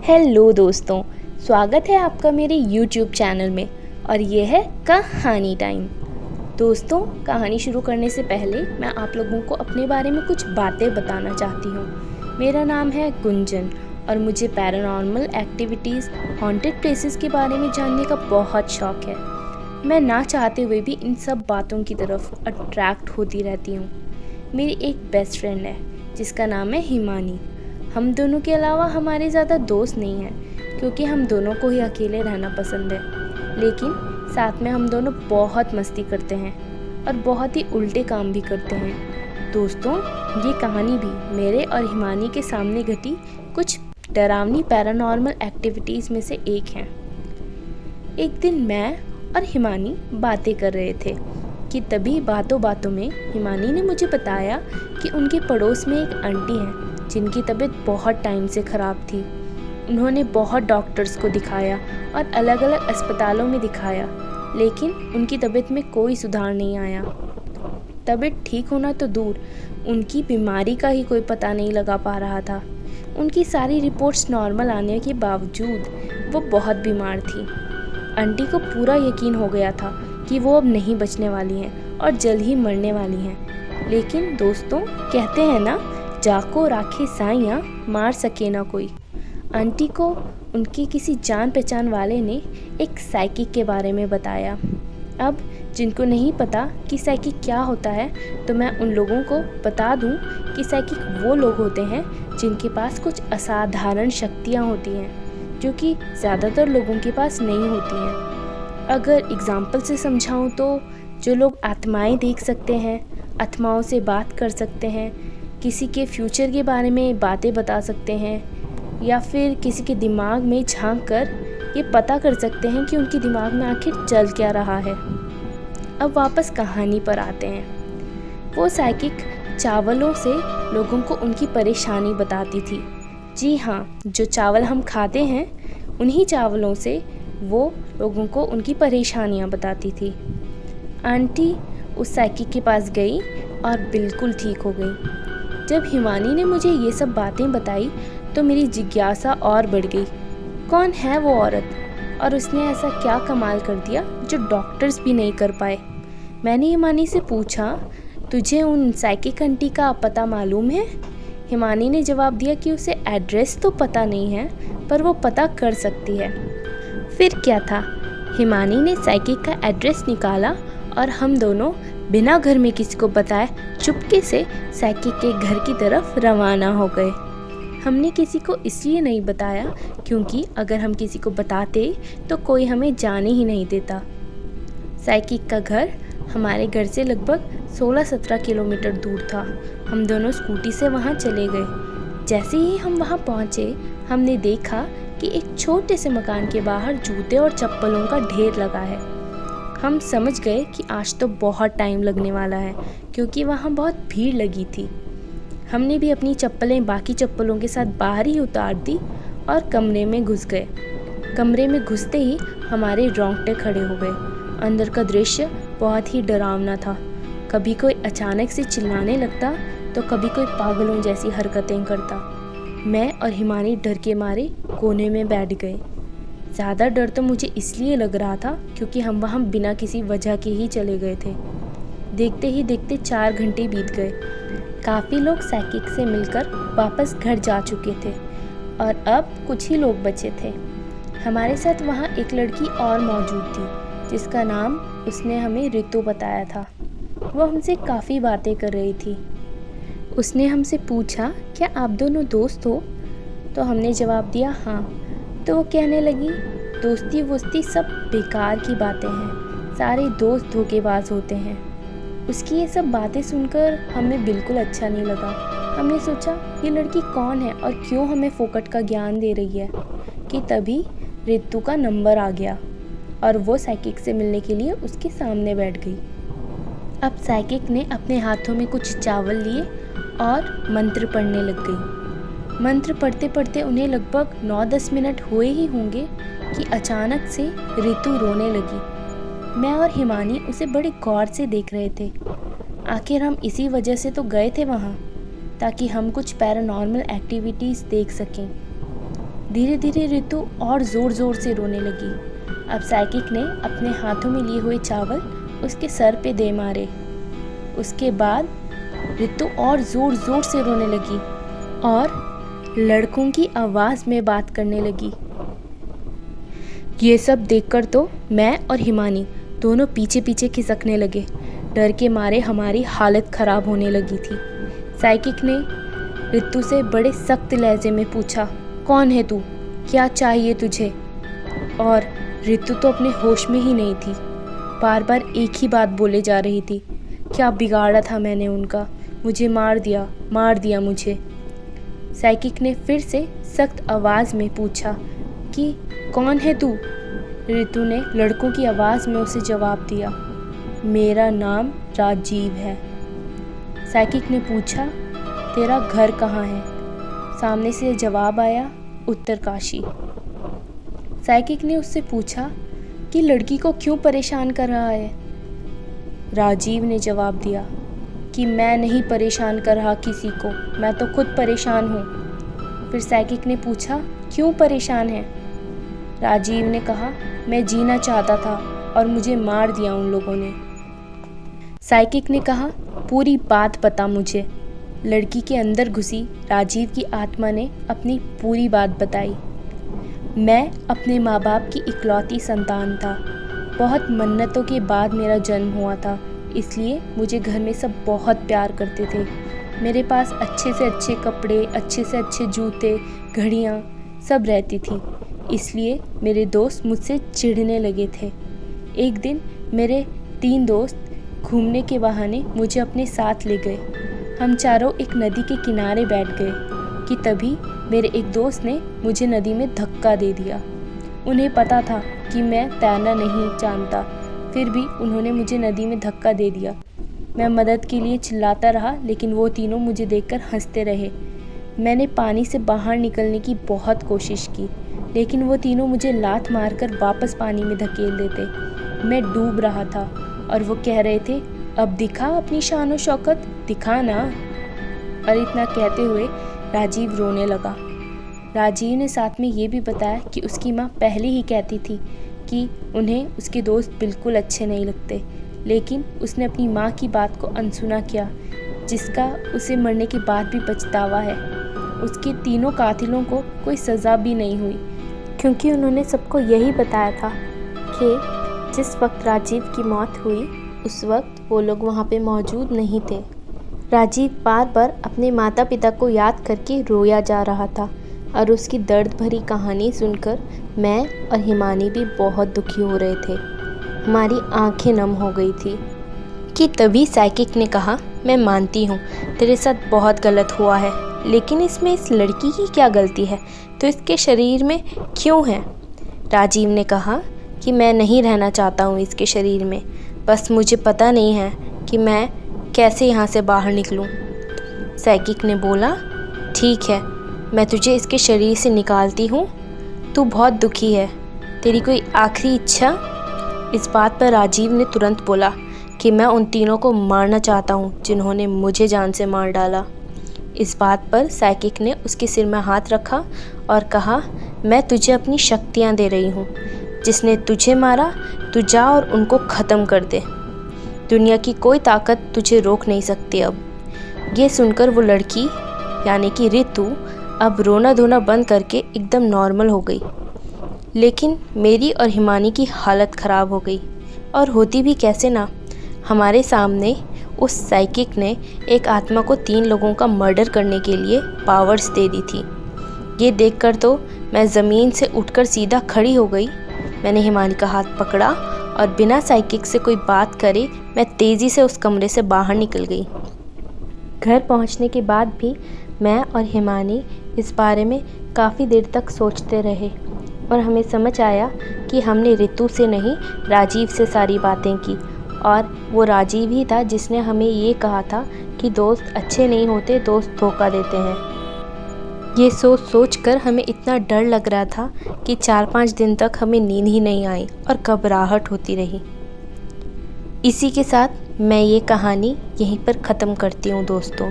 Hello दोस्तों, स्वागत है आपका मेरे YouTube चैनल में। और ये है कहानी टाइम। दोस्तों, कहानी शुरू करने से पहले मैं आप लोगों को अपने बारे में कुछ बातें बताना चाहती हूँ। मेरा नाम है गुंजन और मुझे पैरानॉर्मल एक्टिविटीज़, हॉन्टेड प्लेसेस के बारे में जानने का बहुत शौक़ है। मैं ना चाहते हुए भी इन सब बातों की तरफ अट्रैक्ट होती रहती हूँ। मेरी एक बेस्ट फ्रेंड है जिसका नाम है हिमानी। हम दोनों के अलावा हमारे ज़्यादा दोस्त नहीं हैं क्योंकि हम दोनों को ही अकेले रहना पसंद है। लेकिन साथ में हम दोनों बहुत मस्ती करते हैं और बहुत ही उल्टे काम भी करते हैं। दोस्तों, ये कहानी भी मेरे और हिमानी के सामने घटी कुछ डरावनी पैरानॉर्मल एक्टिविटीज़ में से एक है। एक दिन मैं और हिमानी बातें कर रहे थे कि तभी बातों बातों में हिमानी ने मुझे बताया कि उनके पड़ोस में एक आंटी हैं जिनकी तबीयत बहुत टाइम से ख़राब थी। उन्होंने बहुत डॉक्टर्स को दिखाया और अलग अलग अस्पतालों में दिखाया, लेकिन उनकी तबीयत में कोई सुधार नहीं आया। तबीयत ठीक होना तो दूर, उनकी बीमारी का ही कोई पता नहीं लगा पा रहा था। उनकी सारी रिपोर्ट्स नॉर्मल आने के बावजूद वो बहुत बीमार थी। आंटी को पूरा यकीन हो गया था कि वो अब नहीं बचने वाली हैं और जल्द ही मरने वाली हैं। लेकिन दोस्तों, कहते हैं ना, जाको राखे साइयाँ, मार सके ना कोई। आंटी को उनके किसी जान पहचान वाले ने एक साइकिक के बारे में बताया। अब जिनको नहीं पता कि साइकिक क्या होता है, तो मैं उन लोगों को बता दूं कि साइकिक वो लोग होते हैं जिनके पास कुछ असाधारण शक्तियाँ होती हैं जो कि ज़्यादातर लोगों के पास नहीं होती हैं। अगर एग्ज़ाम्पल से समझाऊं तो जो लोग आत्माएं देख सकते हैं, आत्माओं से बात कर सकते हैं, किसी के फ्यूचर के बारे में बातें बता सकते हैं, या फिर किसी के दिमाग में झांक कर ये पता कर सकते हैं कि उनके दिमाग में आखिर चल क्या रहा है। अब वापस कहानी पर आते हैं। वो साइकिक चावलों से लोगों को उनकी परेशानी बताती थी। जी हाँ, जो चावल हम खाते हैं उन्हीं चावलों से वो लोगों को उनकी परेशानियाँ बताती थी। आंटी उस साइकिक के पास गई और बिल्कुल ठीक हो गई। जब हिमानी ने मुझे ये सब बातें बताई तो मेरी जिज्ञासा और बढ़ गई। कौन है वो औरत और उसने ऐसा क्या कमाल कर दिया जो डॉक्टर्स भी नहीं कर पाए? मैंने हिमानी से पूछा, तुझे उन साइकिक आंटी का पता मालूम है? हिमानी ने जवाब दिया कि उसे एड्रेस तो पता नहीं है, पर वो पता कर सकती है। फिर क्या था, हिमानी ने साइकिक का एड्रेस निकाला और हम दोनों बिना घर में किसी को बताए चुपके से साइकिक के घर की तरफ रवाना हो गए। हमने किसी को इसलिए नहीं बताया क्योंकि अगर हम किसी को बताते तो कोई हमें जाने ही नहीं देता। साइकिक का घर हमारे घर से लगभग 16-17 किलोमीटर दूर था। हम दोनों स्कूटी से वहाँ चले गए। जैसे ही हम वहाँ पहुँचे, हमने देखा कि एक छोटे से मकान के बाहर जूते और चप्पलों का ढेर लगा है। हम समझ गए कि आज तो बहुत टाइम लगने वाला है क्योंकि वहाँ बहुत भीड़ लगी थी। हमने भी अपनी चप्पलें बाकी चप्पलों के साथ बाहर ही उतार दी और कमरे में घुस गए। कमरे में घुसते ही हमारे रोंगटे खड़े हो गए। अंदर का दृश्य बहुत ही डरावना था। कभी कोई अचानक से चिल्लाने लगता तो कभी कोई पागलों जैसी हरकतें करता। मैं और हिमानी डर के मारे कोने में बैठ गए। ज़्यादा डर तो मुझे इसलिए लग रहा था क्योंकि हम वहाँ बिना किसी वजह के ही चले गए थे। देखते ही देखते 4 घंटे बीत गए। काफ़ी लोग साइकिक से मिलकर वापस घर जा चुके थे और अब कुछ ही लोग बचे थे। हमारे साथ वहाँ एक लड़की और मौजूद थी जिसका नाम उसने हमें ऋतु बताया था। वो हमसे काफ़ी बातें कर रही थी। उसने हमसे पूछा, क्या आप दोनों दोस्त हो? तो हमने जवाब दिया हाँ। तो वो कहने लगी, दोस्ती वोस्ती सब बेकार की बातें हैं, सारे दोस्त धोखेबाज होते हैं। उसकी ये सब बातें सुनकर हमें बिल्कुल अच्छा नहीं लगा। हमने सोचा ये लड़की कौन है और क्यों हमें फोकट का ज्ञान दे रही है, कि तभी ऋतु का नंबर आ गया और वो साइकिक से मिलने के लिए उसके सामने बैठ गई। अब साइकिक ने अपने हाथों में कुछ चावल लिए और मंत्र पढ़ने लग गई। मंत्र पढ़ते पढ़ते उन्हें लगभग 9-10 मिनट हुए ही होंगे कि अचानक से ऋतु रोने लगी। मैं और हिमानी उसे बड़े गौर से देख रहे थे। आखिर हम इसी वजह से तो गए थे वहाँ, ताकि हम कुछ पैरानॉर्मल एक्टिविटीज़ देख सकें। धीरे धीरे ऋतु और ज़ोर ज़ोर से रोने लगी। अब साइकिक ने अपने हाथों में लिए हुए चावल उसके सर पे दे मारे। उसके बाद ऋतु और ज़ोर ज़ोर से रोने लगी और लड़कों की आवाज़ में बात करने लगी। ये सब देखकर तो मैं और हिमानी दोनों पीछे पीछे खिसकने लगे। डर के मारे हमारी हालत ख़राब होने लगी थी। साइकिक ने ऋतु से बड़े सख्त लहजे में पूछा, कौन है तू, क्या चाहिए तुझे? और ऋतु तो अपने होश में ही नहीं थी, बार बार एक ही बात बोले जा रही थी। क्या बिगाड़ा था मैंने उनका, मुझे मार दिया मुझे। साइकिक ने फिर से सख्त आवाज़ में पूछा कि कौन है तू? ऋतु ने लड़कों की आवाज़ में उसे जवाब दिया, मेरा नाम राजीव है। साइकिक ने पूछा, तेरा घर कहाँ है? सामने से जवाब आया, उत्तरकाशी। साइकिक ने उससे पूछा कि लड़की को क्यों परेशान कर रहा है? राजीव ने जवाब दिया कि मैं नहीं परेशान कर रहा किसी को, मैं तो खुद परेशान हूँ। फिर साइकिक ने पूछा, क्यों परेशान है? राजीव ने कहा, मैं जीना चाहता था और मुझे मार दिया उन लोगों ने। साइकिक ने कहा, पूरी बात बता मुझे। लड़की के अंदर घुसी राजीव की आत्मा ने अपनी पूरी बात बताई। मैं अपने माँ बाप की इकलौती संतान था। बहुत मन्नतों के बाद मेरा जन्म हुआ था, इसलिए मुझे घर में सब बहुत प्यार करते थे। मेरे पास अच्छे से अच्छे कपड़े, अच्छे से अच्छे जूते, घड़ियाँ सब रहती थी। इसलिए मेरे दोस्त मुझसे चिढ़ने लगे थे। एक दिन मेरे 3 दोस्त घूमने के बहाने मुझे अपने साथ ले गए। हम चारों एक नदी के किनारे बैठ गए कि तभी मेरे एक दोस्त ने मुझे नदी में धक्का दे दिया। उन्हें पता था कि मैं तैरना नहीं जानता, फिर भी उन्होंने मुझे नदी में धक्का दे दिया। मैं मदद के लिए चिल्लाता रहा, लेकिन वो तीनों मुझे देखकर हंसते रहे। मैंने पानी से बाहर निकलने की बहुत कोशिश की, लेकिन वो तीनों मुझे लात मारकर वापस पानी में धकेल देते। मैं डूब रहा था और वो कह रहे थे, अब दिखा अपनी शान और शौकत, दिखा ना। और इतना कहते हुए राजीव रोने लगा। राजीव ने साथ में ये भी बताया कि उसकी माँ पहले ही कहती थी कि उन्हें उसके दोस्त बिल्कुल अच्छे नहीं लगते, लेकिन उसने अपनी माँ की बात को अनसुना किया, जिसका उसे मरने के बाद भी पछतावा है। उसके तीनों कातिलों को कोई सज़ा भी नहीं हुई, क्योंकि उन्होंने सबको यही बताया था कि जिस वक्त राजीव की मौत हुई उस वक्त वो लोग वहाँ पे मौजूद नहीं थे। राजीव बार बार अपने माता पिता को याद करके रोया जा रहा था और उसकी दर्द भरी कहानी सुनकर मैं और हिमानी भी बहुत दुखी हो रहे थे। हमारी आंखें नम हो गई थी कि तभी साइकिक ने कहा, मैं मानती हूँ तेरे साथ बहुत गलत हुआ है, लेकिन इसमें इस लड़की की क्या गलती है? तो इसके शरीर में क्यों है? राजीव ने कहा कि मैं नहीं रहना चाहता हूँ इसके शरीर में, बस मुझे पता नहीं है कि मैं कैसे यहाँ से बाहर निकलूँ। साइकिक ने बोला, ठीक है, मैं तुझे इसके शरीर से निकालती हूँ। तू बहुत दुखी है, तेरी कोई आखिरी इच्छा? इस बात पर राजीव ने तुरंत बोला कि मैं उन तीनों को मारना चाहता हूँ जिन्होंने मुझे जान से मार डाला। इस बात पर साइकिक ने उसके सिर में हाथ रखा और कहा, मैं तुझे अपनी शक्तियाँ दे रही हूँ। जिसने तुझे मारा, तू जा और उनको ख़त्म कर दे। दुनिया की कोई ताकत तुझे रोक नहीं सकती। अब ये सुनकर वो लड़की यानी कि ऋतु अब रोना धोना बंद करके एकदम नॉर्मल हो गई। लेकिन मेरी और हिमानी की हालत ख़राब हो गई, और होती भी कैसे ना। हमारे सामने उस साइकिक ने एक आत्मा को 3 लोगों का मर्डर करने के लिए पावर्स दे दी थी। ये देखकर तो मैं ज़मीन से उठकर सीधा खड़ी हो गई। मैंने हिमानी का हाथ पकड़ा और बिना साइकिक से कोई बात करे मैं तेज़ी से उस कमरे से बाहर निकल गई। घर पहुंचने के बाद भी मैं और हिमानी इस बारे में काफ़ी देर तक सोचते रहे, और हमें समझ आया कि हमने ऋतु से नहीं राजीव से सारी बातें की, और वो राजीव ही था जिसने हमें ये कहा था कि दोस्त अच्छे नहीं होते, दोस्त धोखा देते हैं। ये सोच कर हमें इतना डर लग रहा था कि 4-5 दिन तक हमें नींद ही नहीं आई और घबराहट होती रही। इसी के साथ मैं ये कहानी यहीं पर ख़त्म करती हूँ दोस्तों।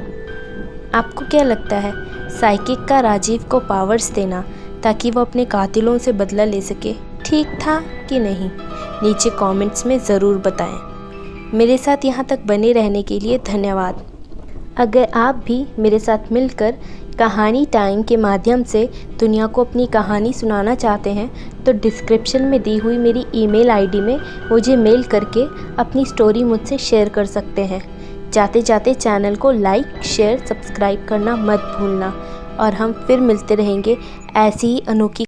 आपको क्या लगता है साइकिक का राजीव को पावर्स देना ताकि वो अपने कातिलों से बदला ले सके ठीक था कि नहीं, नीचे कमेंट्स में ज़रूर बताएं। मेरे साथ यहाँ तक बने रहने के लिए धन्यवाद। अगर आप भी मेरे साथ मिलकर कहानी टाइम के माध्यम से दुनिया को अपनी कहानी सुनाना चाहते हैं तो डिस्क्रिप्शन में दी हुई मेरी ईमेल आईडी में मुझे मेल करके अपनी स्टोरी मुझसे शेयर कर सकते हैं। जाते जाते चैनल को लाइक, शेयर, सब्सक्राइब करना मत भूलना और हम फिर मिलते रहेंगे ऐसी ही अनोखी